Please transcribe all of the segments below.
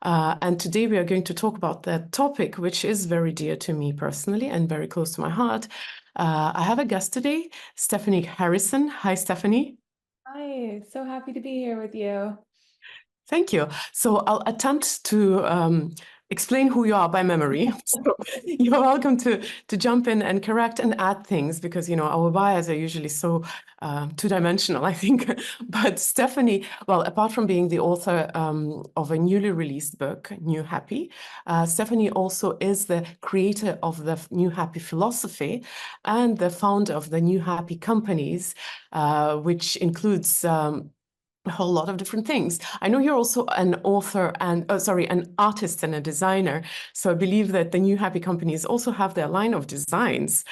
And today we are going to talk about that topic, which is very dear to me personally and very close to my heart. I have a guest today, Stephanie Harrison. Hi, Stephanie. Hi, so happy to be here with you. Thank you. So I'll attempt to explain who you are by memory. So you're welcome to jump in and correct and add things because, our bios are usually so two-dimensional, I think. But Stephanie, well, apart from being the author of a newly released book, New Happy, Stephanie also is the creator of the New Happy philosophy and the founder of the New Happy companies, which includes a whole lot of different things. I know you're also an author and, an artist and a designer. So I believe that the New Happy companies also have their line of designs.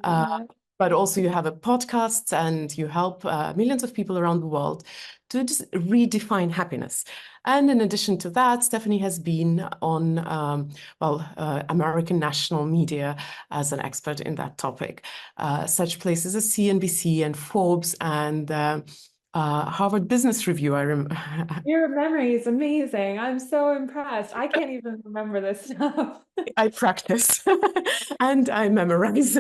Uh, Yeah. but also you have a podcast and you help millions of people around the world to just redefine happiness. And in addition to that, Stephanie has been on, American national media as an expert in that topic. Such places as CNBC and Forbes and Harvard Business Review. Your memory is amazing. I'm so impressed. I can't even remember this stuff. I practice and I memorize.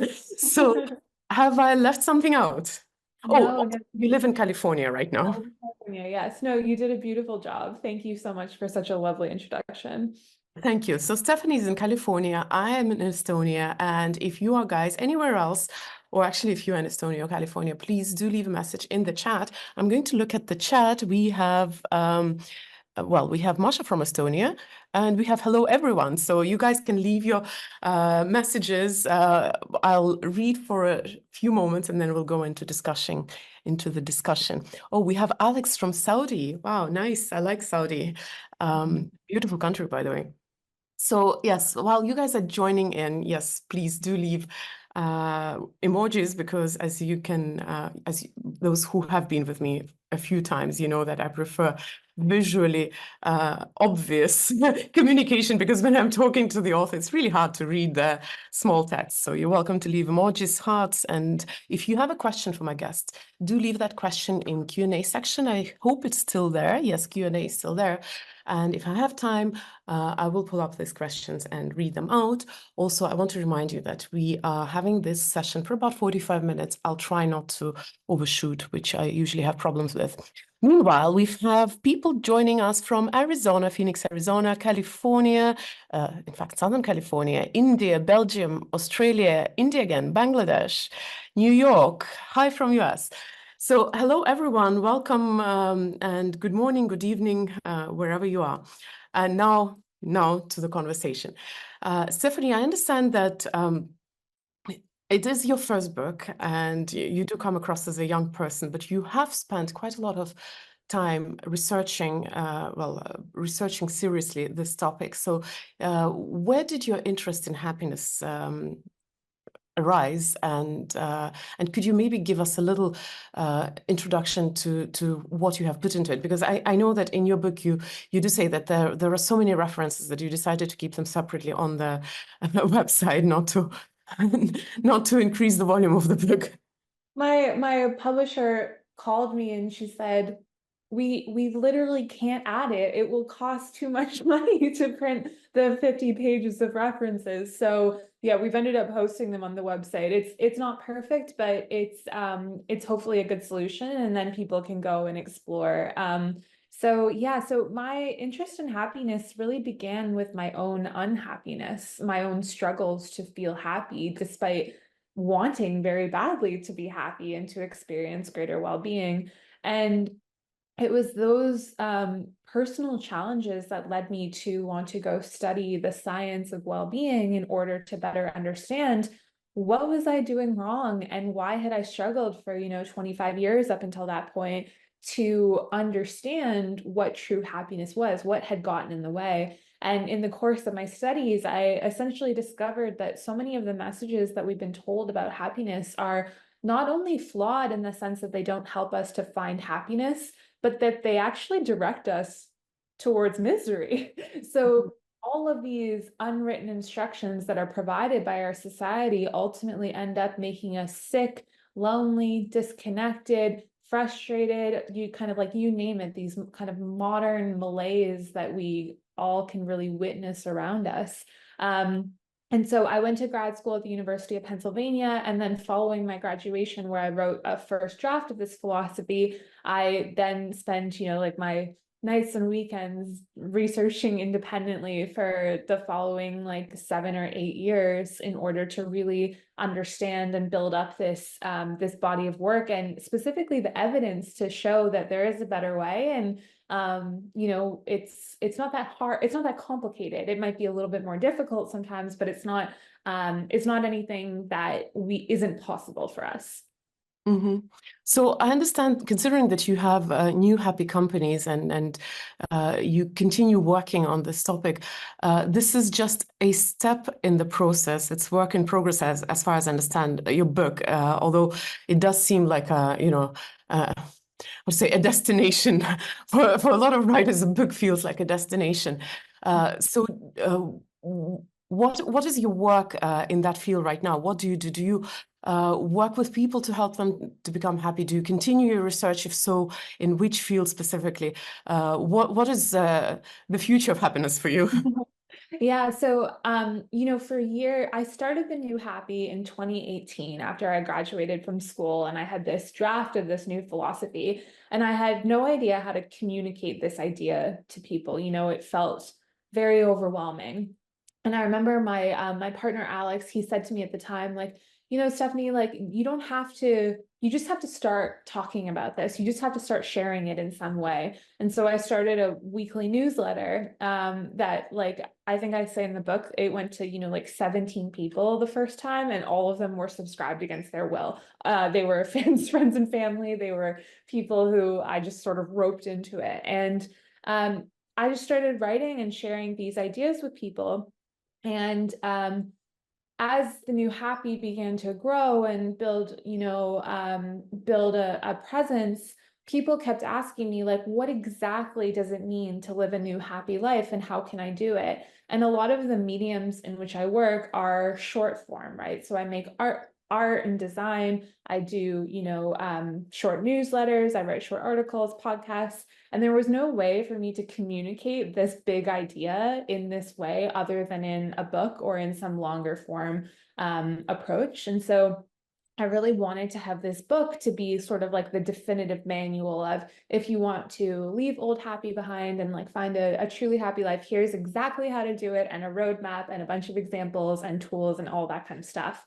So have I left something out? Oh, No, also, you live in California right now. yes. No, you did a beautiful job. Thank you so much for such a lovely introduction. Thank you. So Stephanie's in California. I am in Estonia. And if you are guys anywhere else, or actually if you're in Estonia or California, please do leave a message in the chat. I'm going to look at the chat. We have we have Masha from Estonia, and we have hello everyone. So you guys can leave your messages. I'll read for a few moments, and then we'll go into the discussion. Oh, we have Alex from Saudi. Wow, nice. I like Saudi. Beautiful country, by the way. So yes, while you guys are joining in, yes, please do leave emojis because those who have been with me a few times, you know that I prefer visually obvious communication because when I'm talking to the author, it's really hard to read the small text. So you're welcome to leave emojis, hearts, and if you have a question for my guest, do leave that question in Q&A section. I hope it's still there. Yes, Q&A is still there. And if I have time, I will pull up these questions and read them out. Also, I want to remind you that we are having this session for about 45 minutes. I'll try not to overshoot, which I usually have problems with. Meanwhile, we have people joining us from Arizona, Phoenix, Arizona, California, in fact, Southern California, India, Belgium, Australia, India again, Bangladesh, New York. Hi from US. So hello, everyone. Welcome and good morning, good evening, wherever you are. And now to the conversation. Stephanie, I understand that it is your first book and you do come across as a young person, but you have spent quite a lot of time researching, researching seriously this topic. So where did your interest in happiness arise, and could you maybe give us a little introduction to what you have put into it? Because I know that in your book you do say that there are so many references that you decided to keep them separately on the website, not to increase the volume of the book. My publisher called me and she said, we literally can't add it. It will cost too much money to print the 50 pages of references. So yeah, we've ended up posting them on the website. It's not perfect, but it's hopefully a good solution, and then people can go and explore. So yeah, so my interest in happiness really began with my own unhappiness, my own struggles to feel happy despite wanting very badly to be happy and to experience greater well-being. And it was those personal challenges that led me to want to go study the science of well-being in order to better understand what was I doing wrong and why had I struggled for 25 years up until that point to understand what true happiness was, what had gotten in the way. And in the course of my studies, I essentially discovered that so many of the messages that we've been told about happiness are not only flawed in the sense that they don't help us to find happiness, but that they actually direct us towards misery. So all of these unwritten instructions that are provided by our society ultimately end up making us sick, lonely, disconnected, frustrated, you name it, these kind of modern malaise that we all can really witness around us. And so I went to grad school at the University of Pennsylvania, and then following my graduation, where I wrote a first draft of this philosophy, I then spent, like my nights and weekends researching independently for the following like 7 or 8 years in order to really understand and build up this this body of work, and specifically the evidence to show that there is a better way. And it's not that hard, it's not that complicated. It might be a little bit more difficult sometimes, but it's not anything that isn't possible for us. Mm-hmm. So I understand, considering that you have new happy companies and you continue working on this topic, this is just a step in the process. It's work in progress, as far as I understand your book, although it does seem like I would say a destination. For a lot of writers, a book feels like a destination. What is your work in that field right now? What do you do? Do you work with people to help them to become happy? Do you continue your research? If so, in which field specifically? What is the future of happiness for you? Yeah, so for a year, I started the New Happy in 2018 after I graduated from school, and I had this draft of this new philosophy, and I had no idea how to communicate this idea to people. It felt very overwhelming. And I remember my partner Alex, he said to me at the time, like, Stephanie, like, you just have to start talking about this. You just have to start sharing it in some way. And so I started a weekly newsletter that, like, I think I say in the book, it went to, like 17 people the first time, and all of them were subscribed against their will. They were friends and family. They were people who I just sort of roped into it. And I just started writing and sharing these ideas with people. And as the New Happy began to grow and build, build a presence, people kept asking me, like, what exactly does it mean to live a new happy life, and how can I do it? And a lot of the mediums in which I work are short form, right? So I make art and design. I do, short newsletters. I write short articles, podcasts. And there was no way for me to communicate this big idea in this way other than in a book or in some longer form approach. And so I really wanted to have this book to be sort of like the definitive manual of, if you want to leave old happy behind and like find a truly happy life, here's exactly how to do it, and a roadmap and a bunch of examples and tools and all that kind of stuff.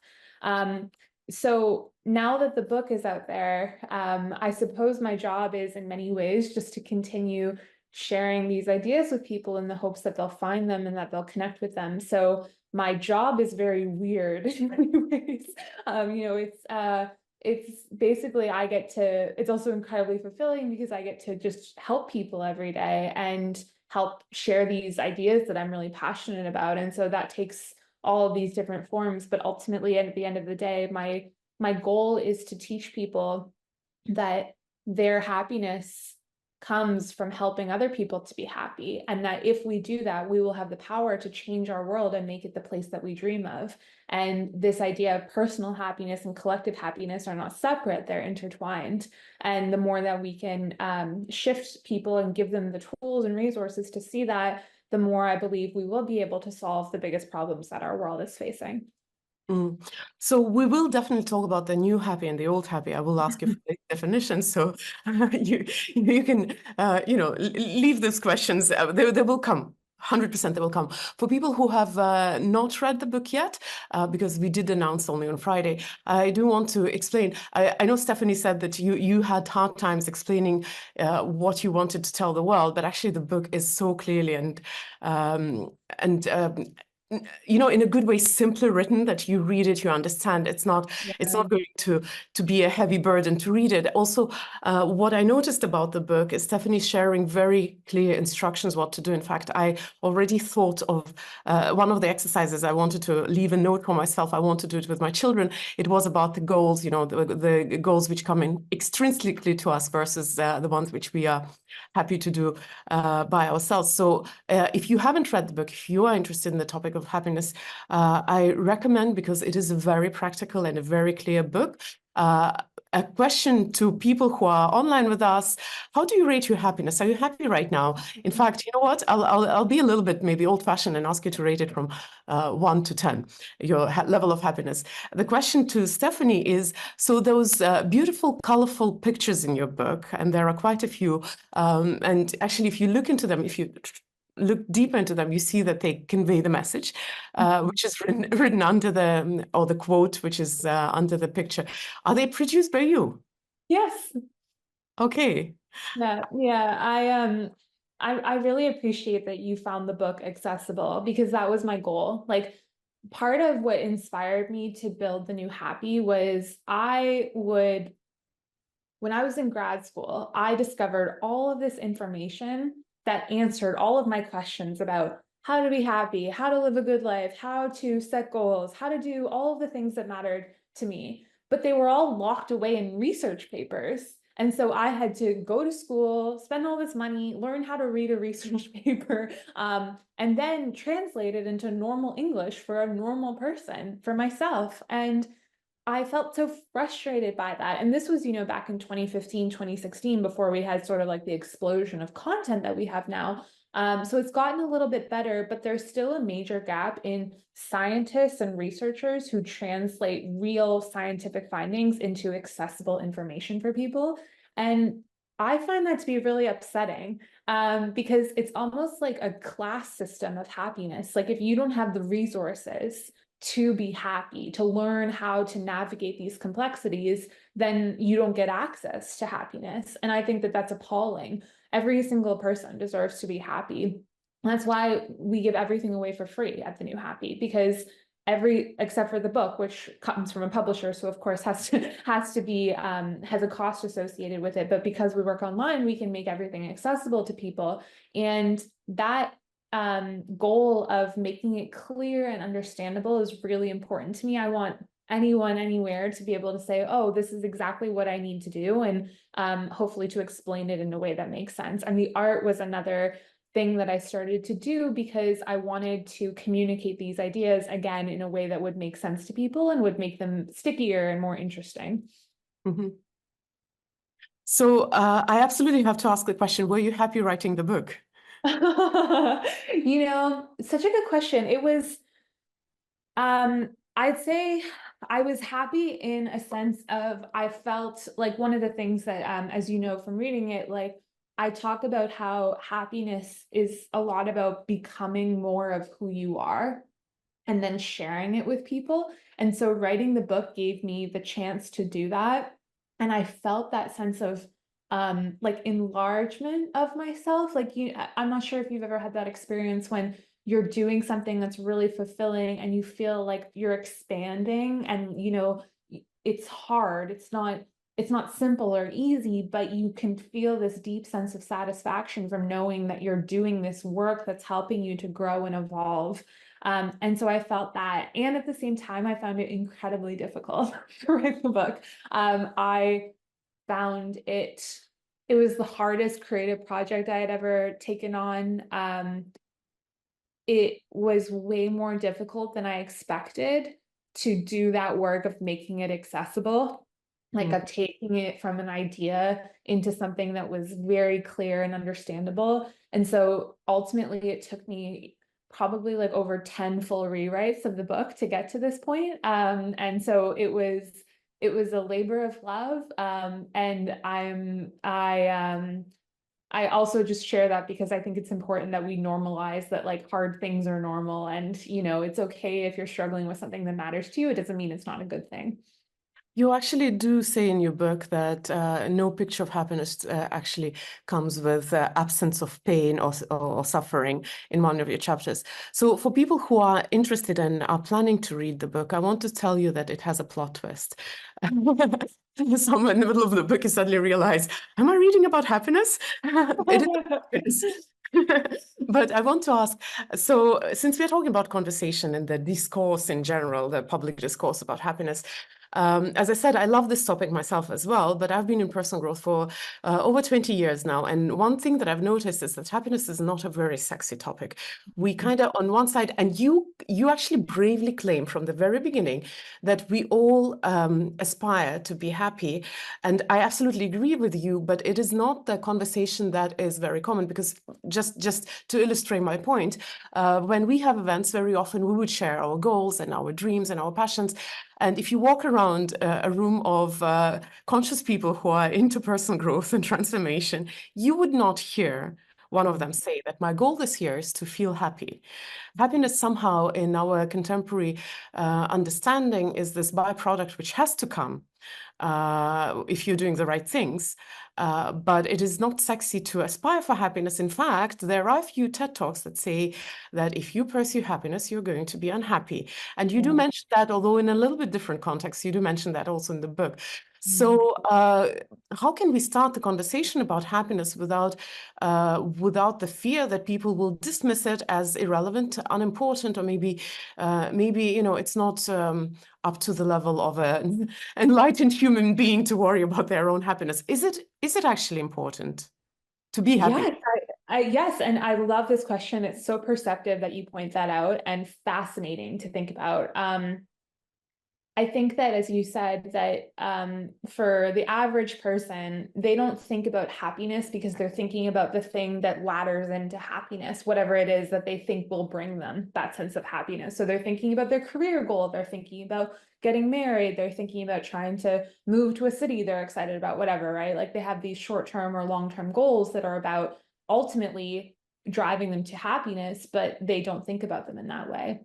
So now that the book is out there, I suppose my job is in many ways just to continue sharing these ideas with people in the hopes that they'll find them and that they'll connect with them. So my job is very weird in many ways. It's basically, it's also incredibly fulfilling because I get to just help people every day and help share these ideas that I'm really passionate about. And so that takes all of these different forms, but ultimately at the end of the day, my goal is to teach people that their happiness comes from helping other people to be happy, and that if we do that, we will have the power to change our world and make it the place that we dream of. And this idea of personal happiness and collective happiness are not separate, they're intertwined. And the more that we can shift people and give them the tools and resources to see that, the more I believe we will be able to solve the biggest problems that our world is facing. So we will definitely talk about the new happy and the old happy. I will ask you for the definitions, so you can leave those questions. They will come. 100% they will come. For people who have not read the book yet, because we did announce only on Friday, I do want to explain. I know Stephanie said that you had hard times explaining what you wanted to tell the world, but actually the book is so clearly and in a good way, simply written, that you read it, you understand. It's not going to be a heavy burden to read it. Also, what I noticed about the book is Stephanie sharing very clear instructions what to do. In fact, I already thought of one of the exercises. I wanted to leave a note for myself. I want to do it with my children. It was about the goals, the goals which come in extrinsically to us versus the ones which we are happy to do by ourselves. So if you haven't read the book, if you are interested in the topic of happiness, I recommend, because it is a very practical and a very clear book. a question to people who are online with us. How do you rate your happiness? Are you happy right now? In fact, you know what? I'll be a little bit maybe old-fashioned and ask you to rate it from 1 to 10, your level of happiness. The question to Stephanie is, so those beautiful, colorful pictures in your book, and there are quite a few, and actually, if you look into them, if you look deeper into them, you see that they convey the message, which is written under the, or the quote, which is under the picture. Are they produced by you? Yes. Okay. Yeah. I really appreciate that you found the book accessible, because that was my goal. Like, part of what inspired me to build the New Happy was when I was in grad school, I discovered all of this information that answered all of my questions about how to be happy, how to live a good life, how to set goals, how to do all of the things that mattered to me. But they were all locked away in research papers. And so I had to go to school, spend all this money, learn how to read a research paper, and then translate it into normal English for a normal person, for myself. And I felt so frustrated by that. And this was, back in 2015, 2016, before we had sort of like the explosion of content that we have now. So it's gotten a little bit better, but there's still a major gap in scientists and researchers who translate real scientific findings into accessible information for people. And I find that to be really upsetting, because it's almost like a class system of happiness. Like, if you don't have the resources to be happy, to learn how to navigate these complexities, then you don't get access to happiness. And I think that that's appalling. Every single person deserves to be happy. That's why we give everything away for free at the New Happy, because except for the book, which comes from a publisher, so of course has to be has a cost associated with it. But because we work online, we can make everything accessible to people. And that goal of making it clear and understandable is really important to me. I want anyone, anywhere to be able to say, oh, this is exactly what I need to do, and hopefully to explain it in a way that makes sense. And the art was another thing that I started to do, because I wanted to communicate these ideas again in a way that would make sense to people and would make them stickier and more interesting. Mm-hmm. So I absolutely have to ask the question, were you happy writing the book? Such a good question. It was, I'd say I was happy in a sense of, I felt like one of the things that, as you know from reading it, like, I talk about how happiness is a lot about becoming more of who you are and then sharing it with people. And so writing the book gave me the chance to do that. And I felt that sense of like enlargement of myself. Like, I'm not sure if you've ever had that experience when you're doing something that's really fulfilling and you feel like you're expanding, and it's hard. It's not simple or easy, but you can feel this deep sense of satisfaction from knowing that you're doing this work that's helping you to grow and evolve. And so I felt that. And at the same time, I found it incredibly difficult to write the book. I found it was the hardest creative project I had ever taken on. It was way more difficult than I expected to do that work of making it accessible, like of taking it from an idea into something that was very clear and understandable. And so ultimately it took me probably like over 10 full rewrites of the book to get to this point. And so it was a labor of love. And I also just share that because I think it's important that we normalize that, like, hard things are normal, and it's okay if you're struggling with something that matters to you. It doesn't mean it's not a good thing. You actually do say in your book that no picture of happiness actually comes with absence of pain or suffering in one of your chapters. So for people who are interested and are planning to read the book, I want to tell you that it has a plot twist. Somewhere in the middle of the book, you suddenly realize, am I reading about happiness? It is. But I want to ask, so since we're talking about conversation and the discourse in general, the public discourse about happiness, As I said, I love this topic myself as well, but I've been in personal growth for over 20 years now. And one thing that I've noticed is that happiness is not a very sexy topic. We kind of, on one side, and you actually bravely claim from the very beginning that we all aspire to be happy. And I absolutely agree with you, but it is not the conversation that is very common, because just to illustrate my point, when we have events, very often we would share our goals and our dreams and our passions. And if you walk around a room of conscious people who are into personal growth and transformation, you would not hear one of them say that my goal this year is to feel happy. Happiness somehow in our contemporary understanding is this byproduct which has to come if you're doing the right things. But it is not sexy to aspire for happiness. In fact, there are a few TED Talks that say that if you pursue happiness, you're going to be unhappy. And you do mention that, although in a little bit different context, you do mention that also in the book. So how can we start the conversation about happiness without the fear that people will dismiss it as irrelevant, unimportant, or maybe it's not up to the level of an enlightened human being to worry about their own happiness? Is it actually important to be happy? Yes, yes, and I love this question. It's so perceptive that you point that out, and fascinating to think about. I think that, as you said, that for the average person, they don't think about happiness because they're thinking about the thing that ladders into happiness, whatever it is that they think will bring them that sense of happiness. So they're thinking about their career goal, they're thinking about getting married, they're thinking about trying to move to a city they're excited about, whatever, right? Like they have these short-term or long-term goals that are about ultimately driving them to happiness, but they don't think about them in that way.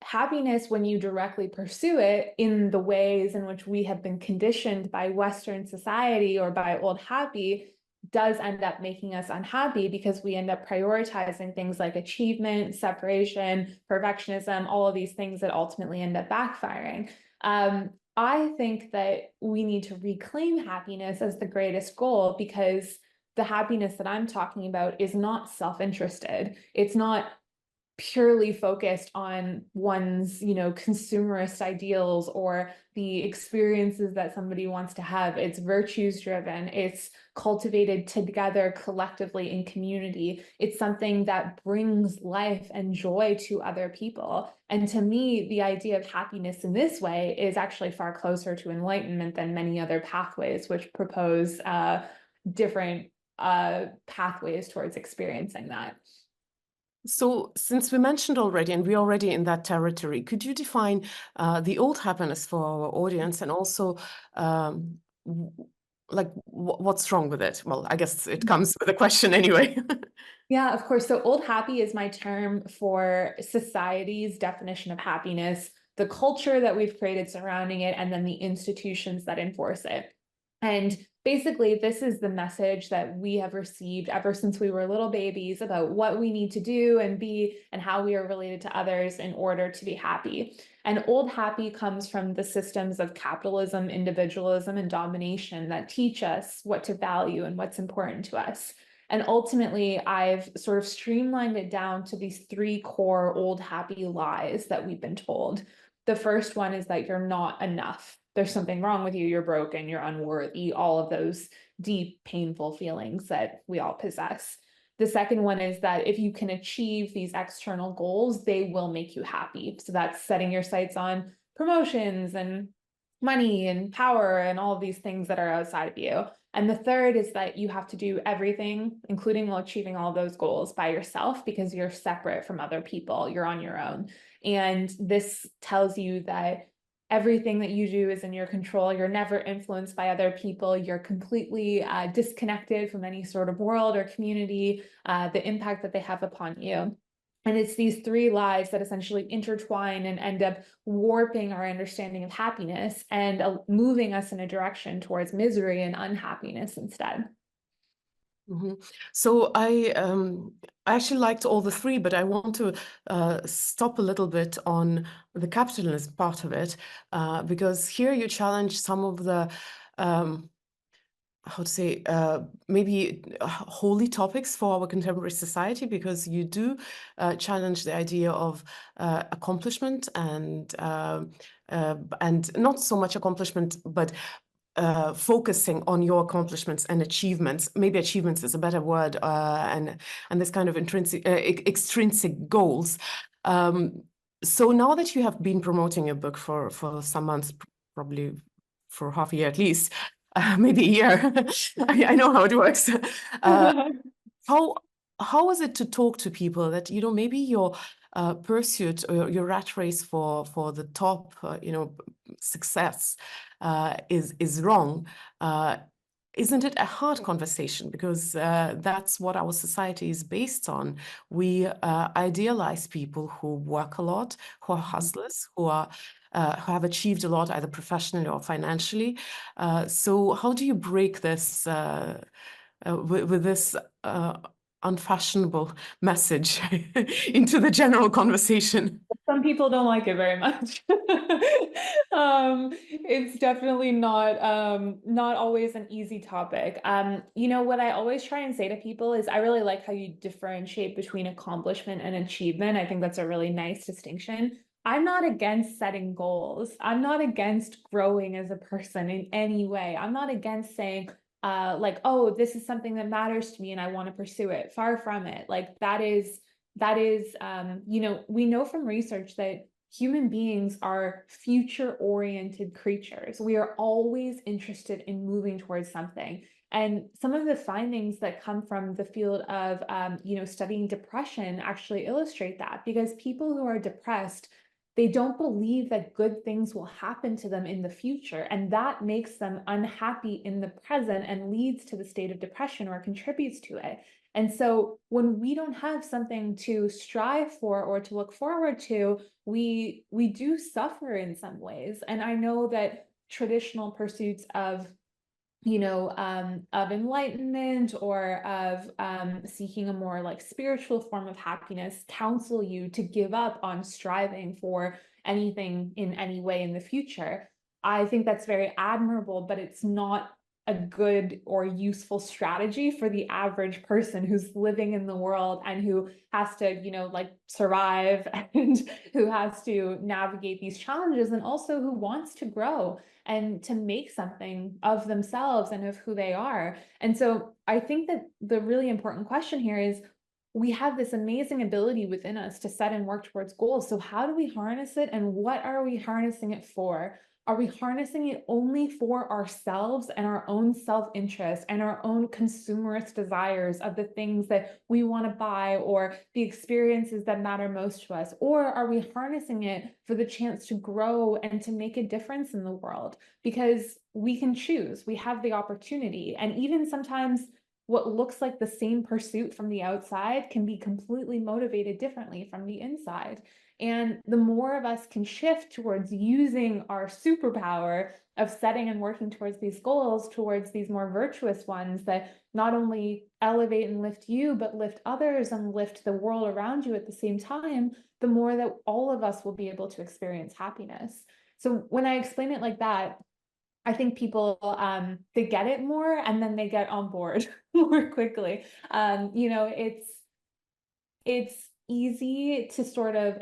Happiness, when you directly pursue it in the ways in which we have been conditioned by Western society or by old happy, does end up making us unhappy, because we end up prioritizing things like achievement, separation, perfectionism, all of these things that ultimately end up backfiring. I think that we need to reclaim happiness as the greatest goal, because the happiness that I'm talking about is not self-interested. It's not purely focused on one's, consumerist ideals or the experiences that somebody wants to have. It's virtues driven. It's cultivated together collectively in community. It's something that brings life and joy to other people. And to me, the idea of happiness in this way is actually far closer to enlightenment than many other pathways, which propose different pathways towards experiencing that. So since we mentioned already, and we're already in that territory, could you define the old happiness for our audience, and also what's wrong with it? Well, I guess it comes with a question anyway. Yeah, of course. So old happy is my term for society's definition of happiness, the culture that we've created surrounding it, and then the institutions that enforce it. And basically, this is the message that we have received ever since we were little babies about what we need to do and be and how we are related to others in order to be happy. And old happy comes from the systems of capitalism, individualism, and domination that teach us what to value and what's important to us. And ultimately, I've sort of streamlined it down to these three core old happy lies that we've been told. The first one is that you're not enough. There's something wrong with you, you're broken, you're unworthy, all of those deep, painful feelings that we all possess. The second one is that if you can achieve these external goals, they will make you happy. So that's setting your sights on promotions and money and power and all of these things that are outside of you. And the third is that you have to do everything, including achieving all those goals, by yourself, because you're separate from other people. You're on your own. And this tells you that everything that you do is in your control. You're never influenced by other people. You're completely disconnected from any sort of world or community, the impact that they have upon you. And it's these three lies that essentially intertwine and end up warping our understanding of happiness and moving us in a direction towards misery and unhappiness instead. Mm-hmm. So I actually liked all the three, but I want to stop a little bit on the capitalism part of it, because here you challenge some of the how to say, maybe holy topics for our contemporary society, because you do challenge the idea of accomplishment and not so much accomplishment, but focusing on your accomplishments and achievements. Maybe achievements is a better word, and this kind of intrinsic, extrinsic goals. So now that you have been promoting your book for some months, probably for half a year at least, maybe a year, I know how it works. How is it to talk to people that, you know, maybe your pursuit or your rat race for the top, you know, success is wrong? Isn't it a hard conversation? Because that's what our society is based on. We idealize people who work a lot, who are hustlers, who have achieved a lot, either professionally or financially. So how do you break this with this unfashionable message into the general conversation? Some people don't like it very much. It's definitely not always an easy topic. You know, what I always try and say to people is I really like how you differentiate between accomplishment and achievement. I think that's a really nice distinction. I'm not against setting goals. I'm not against growing as a person in any way. I'm not against saying, like, oh, this is something that matters to me and I want to pursue it. Far from it. Like that is, you know, we know from research that human beings are future-oriented creatures. We are always interested in moving towards something. And some of the findings that come from the field of, you know, studying depression actually illustrate that, because people who are depressed, they don't believe that good things will happen to them in the future. And that makes them unhappy in the present and leads to the state of depression or contributes to it. And so when we don't have something to strive for or to look forward to, we do suffer in some ways. And I know that traditional pursuits of, you know, of enlightenment or of seeking a more like spiritual form of happiness counsel you to give up on striving for anything in any way in the future. I think that's very admirable, but it's not a good or useful strategy for the average person who's living in the world and who has to, you know, like survive and who has to navigate these challenges and also who wants to grow and to make something of themselves and of who they are. And so I think that the really important question here is, we have this amazing ability within us to set and work towards goals. So how do we harness it, and what are we harnessing it for? Are we harnessing it only for ourselves and our own self-interest and our own consumerist desires of the things that we want to buy or the experiences that matter most to us? Or are we harnessing it for the chance to grow and to make a difference in the world? Because we can choose, we have the opportunity. And even sometimes what looks like the same pursuit from the outside can be completely motivated differently from the inside. And the more of us can shift towards using our superpower of setting and working towards these goals, towards these more virtuous ones that not only elevate and lift you, but lift others and lift the world around you at the same time, the more that all of us will be able to experience happiness. So when I explain it like that, I think people they get it more and then they get on board more quickly. You know, it's easy to sort of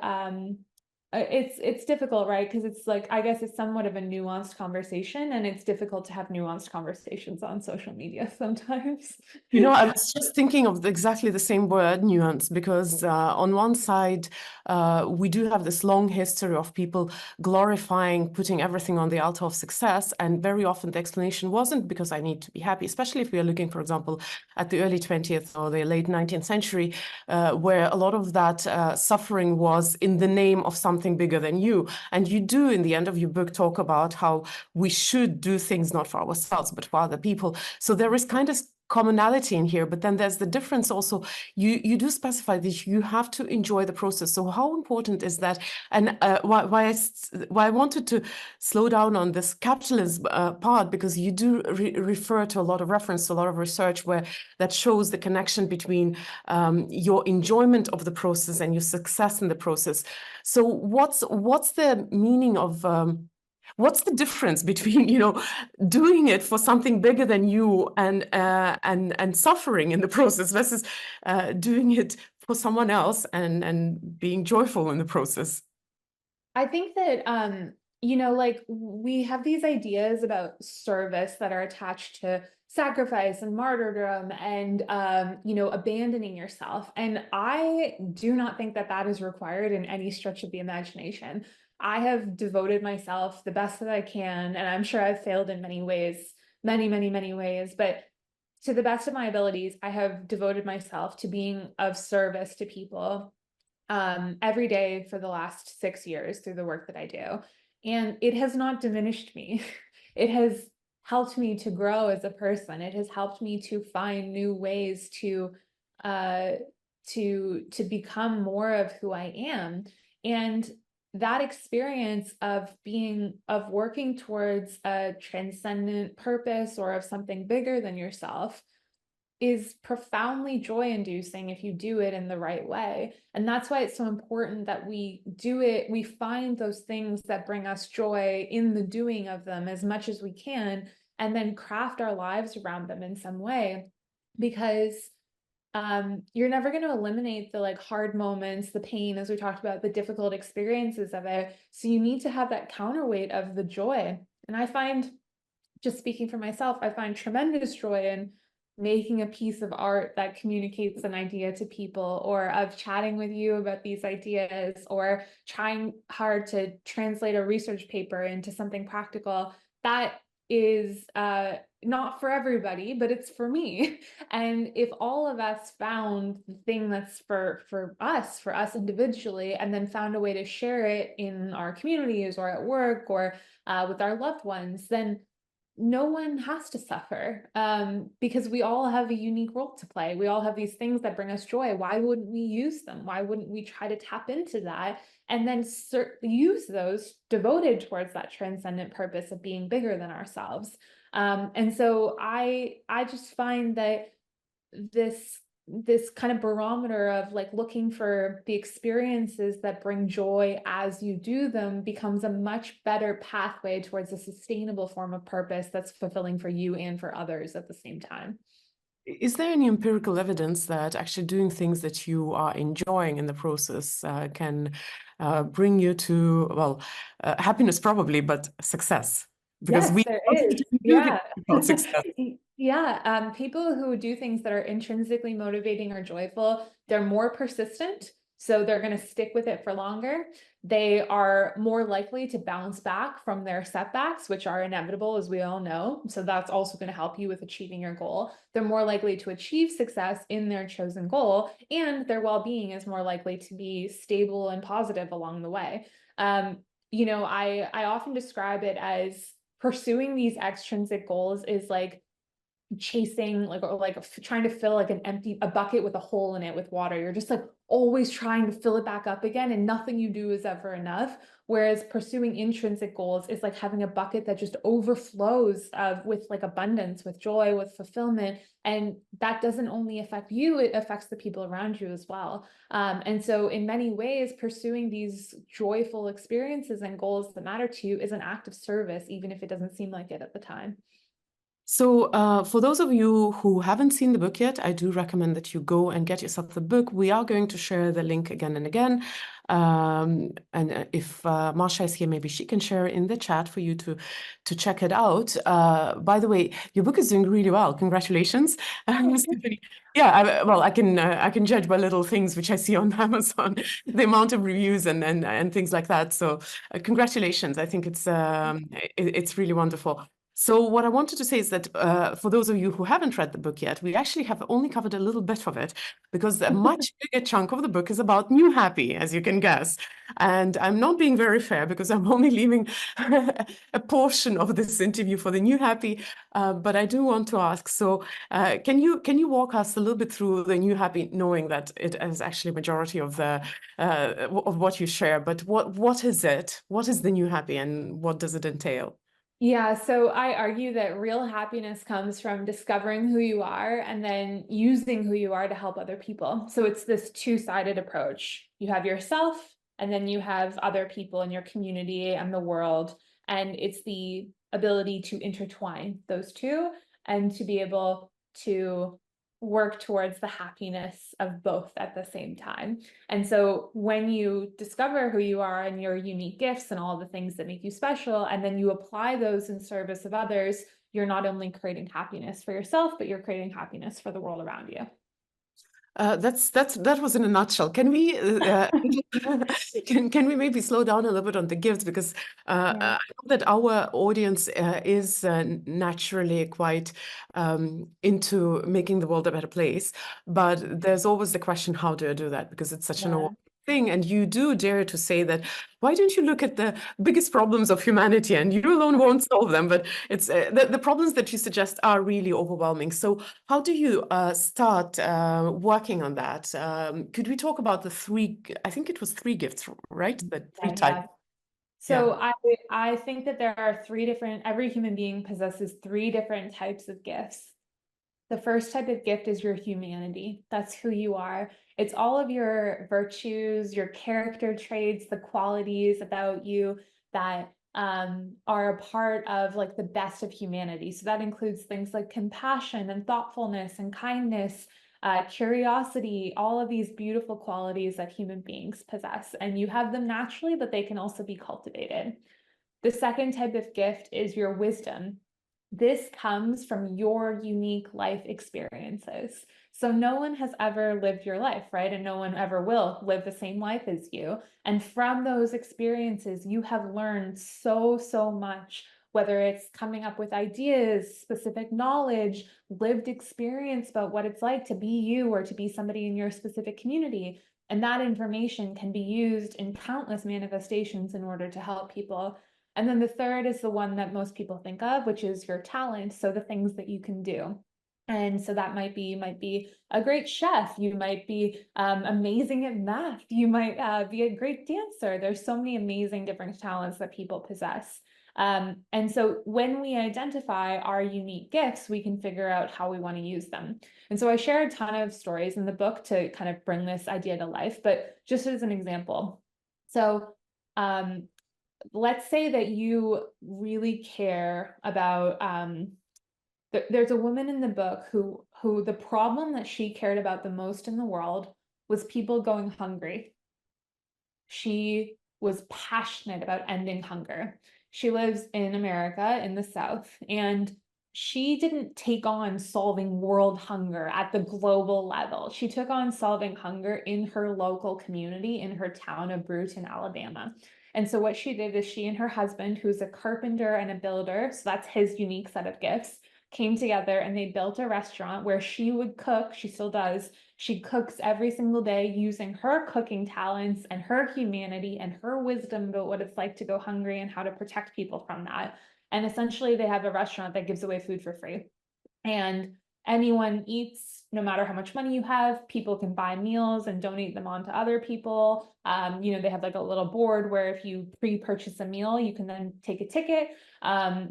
it's difficult, right? Because it's like, I guess it's somewhat of a nuanced conversation, and it's difficult to have nuanced conversations on social media sometimes. You know, I was just thinking of exactly the same word, nuance, because on one side, we do have this long history of people glorifying putting everything on the altar of success. And very often the explanation wasn't because I need to be happy, especially if we are looking, for example, at the early 20th or the late 19th century, where a lot of that suffering was in the name of something bigger than you. And you do, in the end of your book, talk about how we should do things not for ourselves, but for other people. So there is kind of commonality in here, but then there's the difference also. You do specify that you have to enjoy the process. So how important is that? And why I wanted to slow down on this capitalism part, because you do refer to a lot of reference to a lot of research where that shows the connection between your enjoyment of the process and your success in the process. So what's the meaning of What's the difference between, doing it for something bigger than you and suffering in the process versus doing it for someone else and being joyful in the process? I think that, like we have these ideas about service that are attached to sacrifice and martyrdom and, abandoning yourself. And I do not think that that is required in any stretch of the imagination. I have devoted myself the best that I can, and I'm sure I've failed in many ways, many, many, many ways, but to the best of my abilities, I have devoted myself to being of service to people every day for the last 6 years through the work that I do. And it has not diminished me. It has helped me to grow as a person. It has helped me to find new ways uh to become more of who I am. And that experience of working towards a transcendent purpose or of something bigger than yourself is profoundly joy inducing if you do it in the right way. And that's why it's so important that we do it. We find those things that bring us joy in the doing of them as much as we can, and then craft our lives around them in some way. Because you're never going to eliminate the like hard moments, the pain, as we talked about, the difficult experiences of it. So you need to have that counterweight of the joy. And I find, just speaking for myself, I find tremendous joy in making a piece of art that communicates an idea to people, or of chatting with you about these ideas, or trying hard to translate a research paper into something practical. That is not for everybody, but it's for me. And if all of us found the thing that's for us individually, and then found a way to share it in our communities or at work or with our loved ones, then no one has to suffer, because we all have a unique role to play. We all have these things that bring us joy. Why wouldn't we use them? Why wouldn't we try to tap into that and then use those devoted towards that transcendent purpose of being bigger than ourselves? And so I just find that this kind of barometer of like looking for the experiences that bring joy as you do them becomes a much better pathway towards a sustainable form of purpose that's fulfilling for you and for others at the same time. Is there any empirical evidence that actually doing things that you are enjoying in the process can bring you to, well, happiness probably, but success? Because Yes, we there often is. don't do Yeah. things about success. Yeah. People who do things that are intrinsically motivating or joyful, they're more persistent. So they're going to stick with it for longer. They are more likely to bounce back from their setbacks, which are inevitable, as we all know. So that's also going to help you with achieving your goal. They're more likely to achieve success in their chosen goal, and their well-being is more likely to be stable and positive along the way. I often describe it as pursuing these extrinsic goals is like chasing like, or like trying to fill like a bucket with a hole in it with water. You're just like always trying to fill it back up again, and nothing you do is ever enough. Whereas pursuing intrinsic goals is like having a bucket that just overflows with like abundance, with joy, with fulfillment. And that doesn't only affect you, it affects the people around you as well. And so in many ways, pursuing these joyful experiences and goals that matter to you is an act of service, even if it doesn't seem like it at the time. So, for those of you who haven't seen the book yet, I do recommend that you go and get yourself the book. We are going to share the link again and again. And if Marsha is here, maybe she can share in the chat for you to check it out. By the way, your book is doing really well. Congratulations, Stephanie. Yeah, well, I can judge by little things which I see on Amazon, the amount of reviews and things like that. So, congratulations. I think it's really wonderful. So what I wanted to say is that for those of you who haven't read the book yet, we actually have only covered a little bit of it, because a much bigger chunk of the book is about New Happy, as you can guess. And I'm not being very fair because I'm only leaving a portion of this interview for the New Happy, but I do want to ask, so can you walk us a little bit through the New Happy, knowing that it is actually a majority of of what you share, but what is it? What is the New Happy and what does it entail? Yeah, so I argue that real happiness comes from discovering who you are and then using who you are to help other people. So it's this two-sided approach. You have yourself, and then you have other people in your community and the world. And it's the ability to intertwine those two and to be able to work towards the happiness of both at the same time. And so when you discover who you are and your unique gifts and all the things that make you special, and then you apply those in service of others, you're not only creating happiness for yourself, but you're creating happiness for the world around you. That was in a nutshell. Can we can we maybe slow down a little bit on the gifts, because Yeah. I know that our audience is naturally quite into making the world a better place, but there's always the question, how do I do that? Because it's such an Yeah. old thing, and you do dare to say that. Why don't you look at the biggest problems of humanity, and you alone won't solve them, but it's the problems that you suggest are really overwhelming. So how do you start working on that? Could we talk about the three, I think it was three gifts, right? The three Yeah. types. Yeah. So I think that there are every human being possesses three different types of gifts. The first type of gift is your humanity. That's who you are. It's all of your virtues, your character traits, the qualities about you that are a part of like the best of humanity. So that includes things like compassion and thoughtfulness and kindness, curiosity, all of these beautiful qualities that human beings possess. And you have them naturally, but they can also be cultivated. The second type of gift is your wisdom. This comes from your unique life experiences. So no one has ever lived your life, right? And no one ever will live the same life as you. And from those experiences, you have learned so, so much, whether it's coming up with ideas, specific knowledge, lived experience about what it's like to be you or to be somebody in your specific community. And that information can be used in countless manifestations in order to help people. And then the third is the one that most people think of, which is your talent. So the things that you can do. And so that might be a great chef. You might be amazing at math. You might be a great dancer. There's so many amazing different talents that people possess. And so when we identify our unique gifts, we can figure out how we want to use them. And so I share a ton of stories in the book to kind of bring this idea to life, but just as an example. So let's say that you really care about there's a woman in the book who the problem that she cared about the most in the world was people going hungry. She was passionate about ending hunger. She lives in America in the South, and she didn't take on solving world hunger at the global level. She took on solving hunger in her local community, in her town of Brewton, Alabama. And so what she did is she and her husband, who's a carpenter and a builder, so that's his unique set of gifts, came together and they built a restaurant where she would cook. She still does. She cooks every single day using her cooking talents and her humanity and her wisdom about what it's like to go hungry and how to protect people from that. And essentially, they have a restaurant that gives away food for free. And anyone eats, no matter how much money you have. People can buy meals and donate them on to other people. They have like a little board where if you pre-purchase a meal, you can then take a ticket.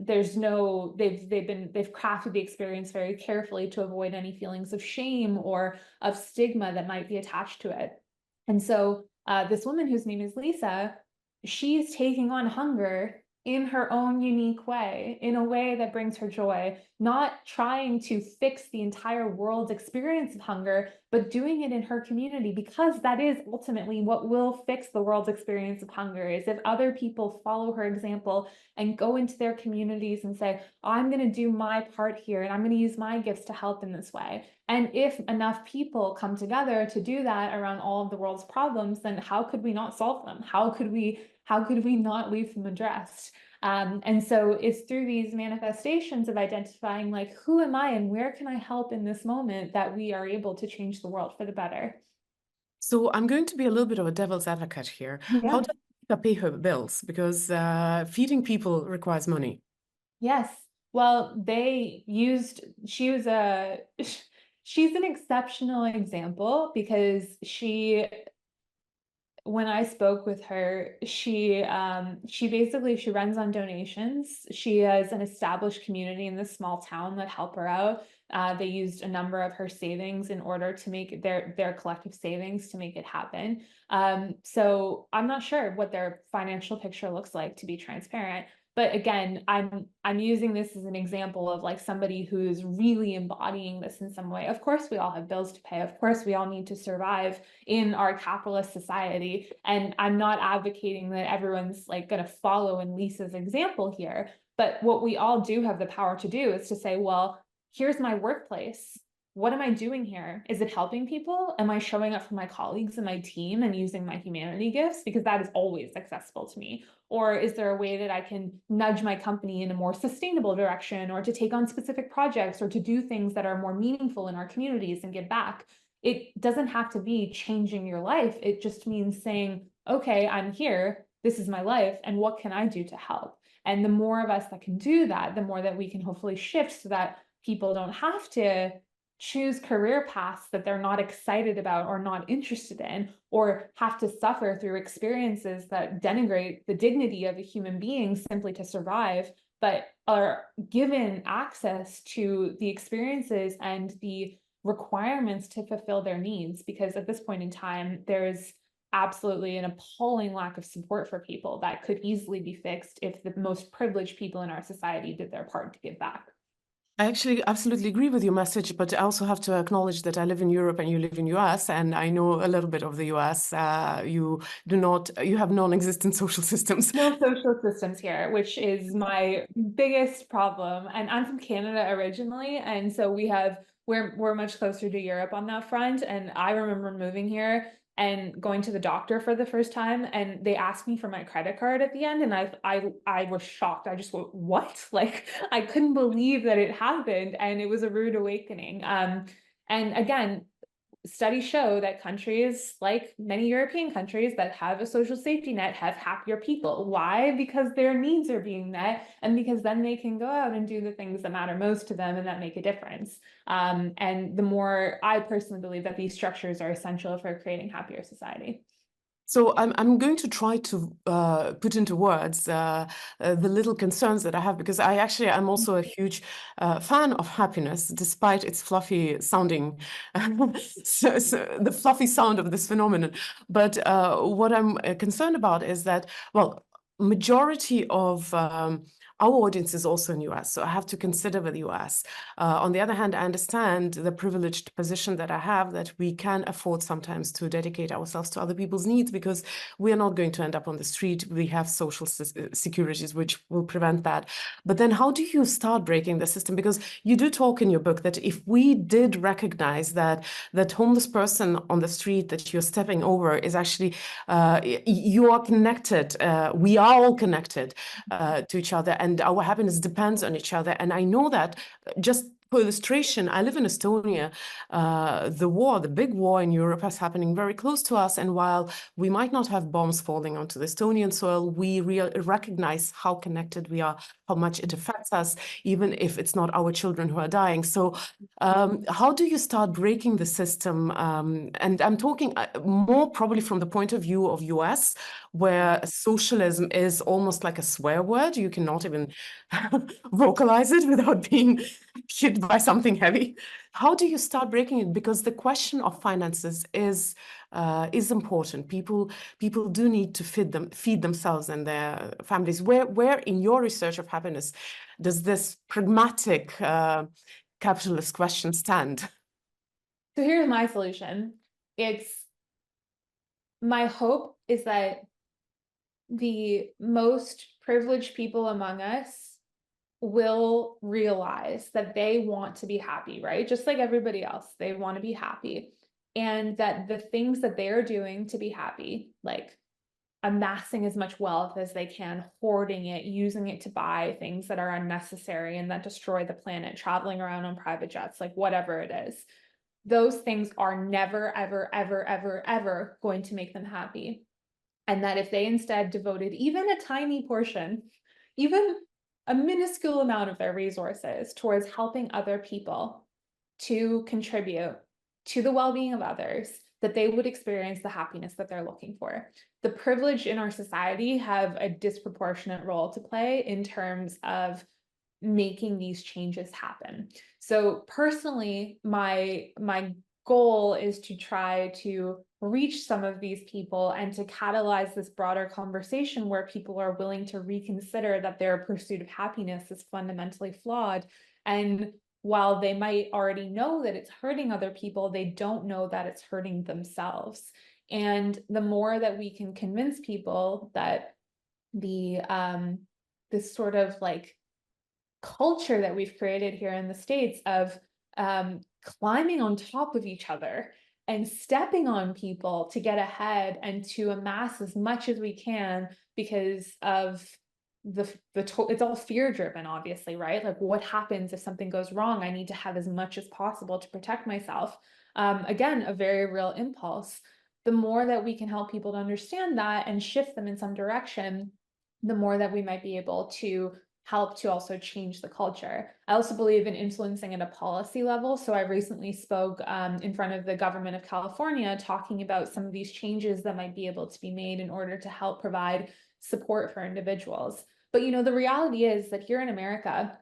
There's no, they've crafted the experience very carefully to avoid any feelings of shame or of stigma that might be attached to it. And so this woman whose name is Lisa, she's taking on hunger in her own unique way, in a way that brings her joy, not trying to fix the entire world's experience of hunger, but doing it in her community, because that is ultimately what will fix the world's experience of hunger, is if other people follow her example and go into their communities and say, I'm going to do my part here and I'm going to use my gifts to help in this way. And if enough people come together to do that around all of the world's problems, then how could we not solve them? How could we not leave them addressed? And so it's through these manifestations of identifying like, who am I and where can I help in this moment, that we are able to change the world for the better. So I'm going to be a little bit of a devil's advocate here. How Yeah. does Lisa pay her bills? Because feeding people requires money. Yes. Well, she was she's an exceptional example because when I spoke with her, she basically she runs on donations. She has an established community in this small town that help her out. They used a number of her savings in order to make their collective savings to make it happen. So I'm not sure what their financial picture looks like, to be transparent. But again, I'm using this as an example of like somebody who's really embodying this in some way. Of course, we all have bills to pay. Of course, we all need to survive in our capitalist society. And I'm not advocating that everyone's like going to follow in Lisa's example here. But what we all do have the power to do is to say, well, here's my workplace. What am I doing here? Is it helping people? Am I showing up for my colleagues and my team and using my humanity gifts? Because that is always accessible to me. Or is there a way that I can nudge my company in a more sustainable direction, or to take on specific projects, or to do things that are more meaningful in our communities and give back? It doesn't have to be changing your life. It just means saying, okay, I'm here. This is my life. And what can I do to help? And the more of us that can do that, the more that we can hopefully shift so that people don't have to choose career paths that they're not excited about or not interested in, or have to suffer through experiences that denigrate the dignity of a human being simply to survive, but are given access to the experiences and the requirements to fulfill their needs. Because at this point in time, there's absolutely an appalling lack of support for people that could easily be fixed if the most privileged people in our society did their part to give back. I actually absolutely agree with your message, but I also have to acknowledge that I live in Europe and you live in US, and I know a little bit of the US. You have non-existent social systems. No social systems here, which is my biggest problem. And I'm from Canada originally, and so we're much closer to Europe on that front. And I remember moving here and going to the doctor for the first time, and they asked me for my credit card at the end, and I was shocked. I just went, what? Like, I couldn't believe that it happened, and it was a rude awakening. And again, studies show that countries like many European countries that have a social safety net have happier people. Why? Because their needs are being met, and because then they can go out and do the things that matter most to them and that make a difference. And the more, I personally believe that these structures are essential for creating happier society. So I'm going to try to put into words the little concerns that I have, because I'm also a huge fan of happiness, despite its fluffy sounding, so the fluffy sound of this phenomenon. But what I'm concerned about is that, well, majority of our audience is also in US, so I have to consider the US. On the other hand, I understand the privileged position that I have, that we can afford sometimes to dedicate ourselves to other people's needs, because we are not going to end up on the street. We have social securities which will prevent that. But then how do you start breaking the system? Because you do talk in your book that if we did recognize that homeless person on the street that you're stepping over is actually, you are connected, we are all connected to each other, and our happiness depends on each other. And I know that, just for illustration, I live in Estonia. The big war in Europe is happening very close to us. And while we might not have bombs falling onto the Estonian soil, we recognize how connected we are, how much it affects us, even if it's not our children who are dying. So how do you start breaking the system? And I'm talking more probably from the point of view of US, where socialism is almost like a swear word. You cannot even vocalize it without being hit by something heavy. How do you start breaking it? Because the question of finances is important. People do need to feed themselves and their families. Where in your research of happiness does this pragmatic capitalist question stand? So here's my solution. My hope is that the most privileged people among us will realize that they want to be happy, right? Just like everybody else, they want to be happy. And that the things that they're doing to be happy, like amassing as much wealth as they can, hoarding it, using it to buy things that are unnecessary and that destroy the planet, traveling around on private jets, like whatever it is, those things are never, ever, ever, ever, ever going to make them happy. And that if they instead devoted even a tiny portion, even a minuscule amount of their resources towards helping other people to contribute to the well-being of others, that they would experience the happiness that they're looking for. The privileged in our society have a disproportionate role to play in terms of making these changes happen. So personally, my goal is to try to reach some of these people and to catalyze this broader conversation where people are willing to reconsider that their pursuit of happiness is fundamentally flawed. And while they might already know that it's hurting other people, they don't know that it's hurting themselves. And the more that we can convince people that the this sort of like culture that we've created here in the States of climbing on top of each other and stepping on people to get ahead and to amass as much as we can because of it's all fear driven, obviously, right? Like, what happens if something goes wrong? I need to have as much as possible to protect myself. Again, a very real impulse. The more that we can help people to understand that and shift them in some direction, the more that we might be able to help to also change the culture. I also believe in influencing at a policy level. So I recently spoke in front of the government of California talking about some of these changes that might be able to be made in order to help provide support for individuals. But the reality is that here in America,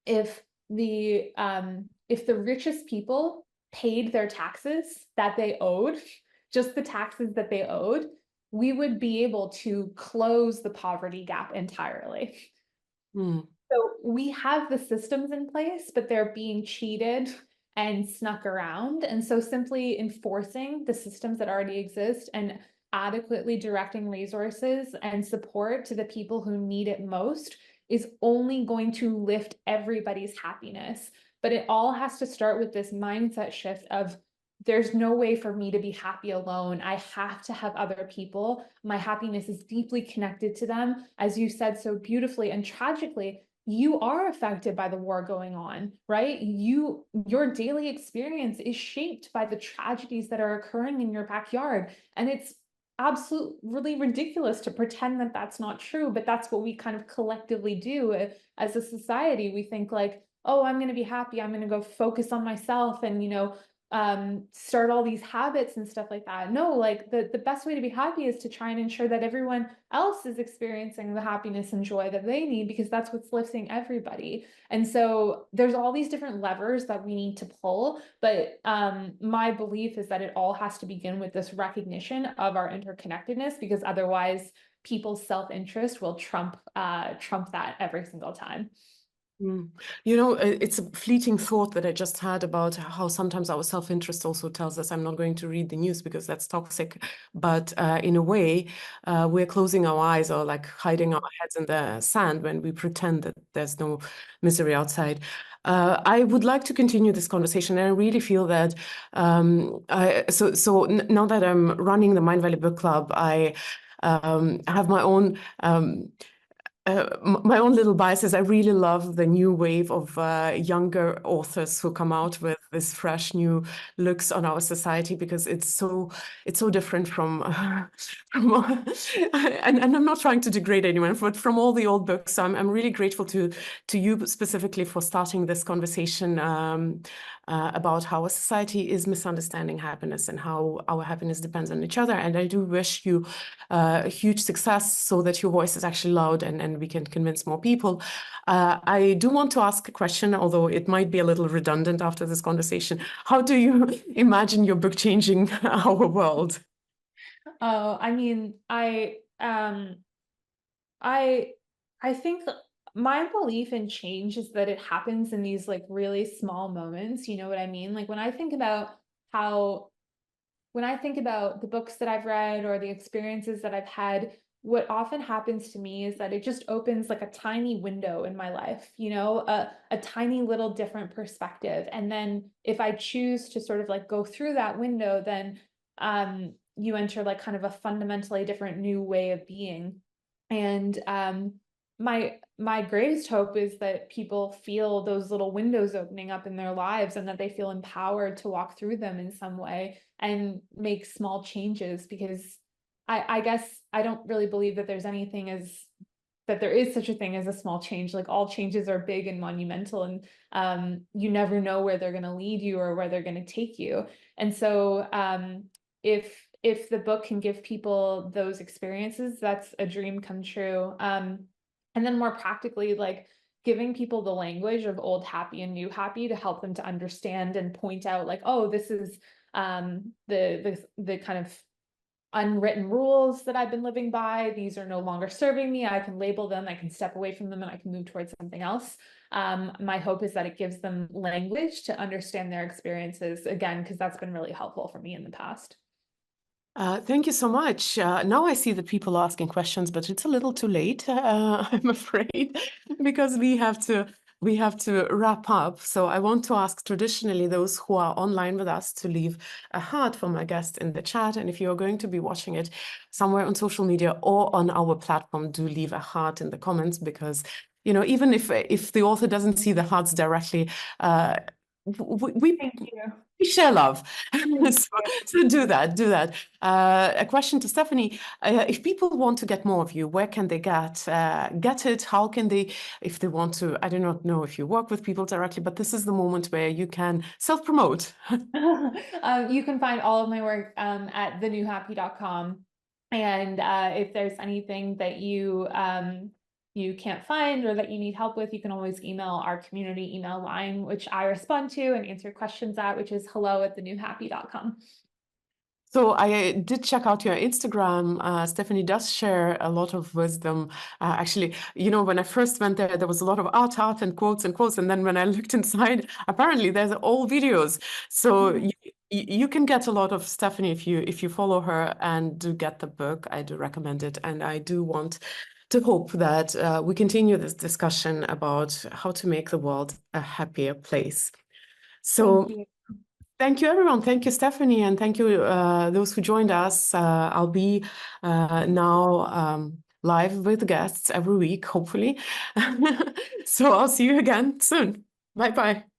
if the richest people paid their taxes that they owed, just the taxes that they owed, we would be able to close the poverty gap entirely. Mm. So we have the systems in place, but they're being cheated and snuck around. And so simply enforcing the systems that already exist and adequately directing resources and support to the people who need it most is only going to lift everybody's happiness. But it all has to start with this mindset shift of there's no way for me to be happy alone. I have to have other people. My happiness is deeply connected to them. As you said so beautifully and tragically, you are affected by the war going on, right? Your daily experience is shaped by the tragedies that are occurring in your backyard. And it's absolutely ridiculous to pretend that that's not true, but that's what we kind of collectively do as a society. We think like, oh, I'm going to be happy. I'm going to go focus on myself and, start all these habits and stuff like that. No, like the best way to be happy is to try and ensure that everyone else is experiencing the happiness and joy that they need, because that's what's lifting everybody. And so there's all these different levers that we need to pull, but my belief is that it all has to begin with this recognition of our interconnectedness, because otherwise people's self-interest will trump that every single time. Mm. It's a fleeting thought that I just had about how sometimes our self-interest also tells us I'm not going to read the news because that's toxic. But in a way, we're closing our eyes or like hiding our heads in the sand when we pretend that there's no misery outside. I would like to continue this conversation, and I really feel that now that I'm running the Mindvalley Book Club, I have my own my own little biases. I really love the new wave of younger authors who come out with this fresh new looks on our society, because it's so different from and I'm not trying to degrade anyone, but from all the old books. So I'm really grateful to you specifically for starting this conversation about how a society is misunderstanding happiness and how our happiness depends on each other. And I do wish you a huge success so that your voice is actually loud and we can convince more people. I do want to ask a question, although it might be a little redundant after this conversation. How do you imagine your book changing our world? Oh, I mean, I think my belief in change is that it happens in these like really small moments. You know what I mean? Like how when I think about the books that I've read or the experiences that I've had, what often happens to me is that it just opens like a tiny window in my life, a tiny little different perspective. And then if I choose to sort of like go through that window, then you enter like kind of a fundamentally different new way of being. And my greatest hope is that people feel those little windows opening up in their lives and that they feel empowered to walk through them in some way and make small changes, because I guess I don't really believe that there is such a thing as a small change. Like, all changes are big and monumental, and you never know where they're going to lead you or where they're going to take you. And so if the book can give people those experiences, that's a dream come true. And then more practically, like giving people the language of old happy and new happy to help them to understand and point out like, oh, this is the kind of unwritten rules that I've been living by. These are no longer serving me. I can label them, I can step away from them, and I can move towards something else. My hope is that it gives them language to understand their experiences again, because that's been really helpful for me in the past. Thank you so much. Now I see that people are asking questions, but it's a little too late, I'm afraid, because we have to wrap up. So I want to ask traditionally those who are online with us to leave a heart for my guest in the chat. And if you're going to be watching it somewhere on social media or on our platform, do leave a heart in the comments, because even if the author doesn't see the hearts directly, we Thank you. we share love. So do that. A question to Stephanie: if people want to get more of you, where can they get it? How can they, if they want to? I do not know if you work with people directly, but this is the moment where you can self-promote. You can find all of my work at thenewhappy.com. And if there's anything that you can't find or that you need help with, you can always email our community email line, which I respond to and answer questions at, which is hello@thenewhappy.com. So I did check out your Instagram. Stephanie does share a lot of wisdom. Actually, when I first went there, there was a lot of art and quotes. And then when I looked inside, apparently there's all videos. So you can get a lot of Stephanie if you follow her and do get the book. I do recommend it. And I do want to hope that we continue this discussion about how to make the world a happier place. So. Thank you. Thank you, everyone. Thank you, Stephanie, and thank you, those who joined us. I'll be now live with guests every week, hopefully. So I'll see you again soon. Bye-bye.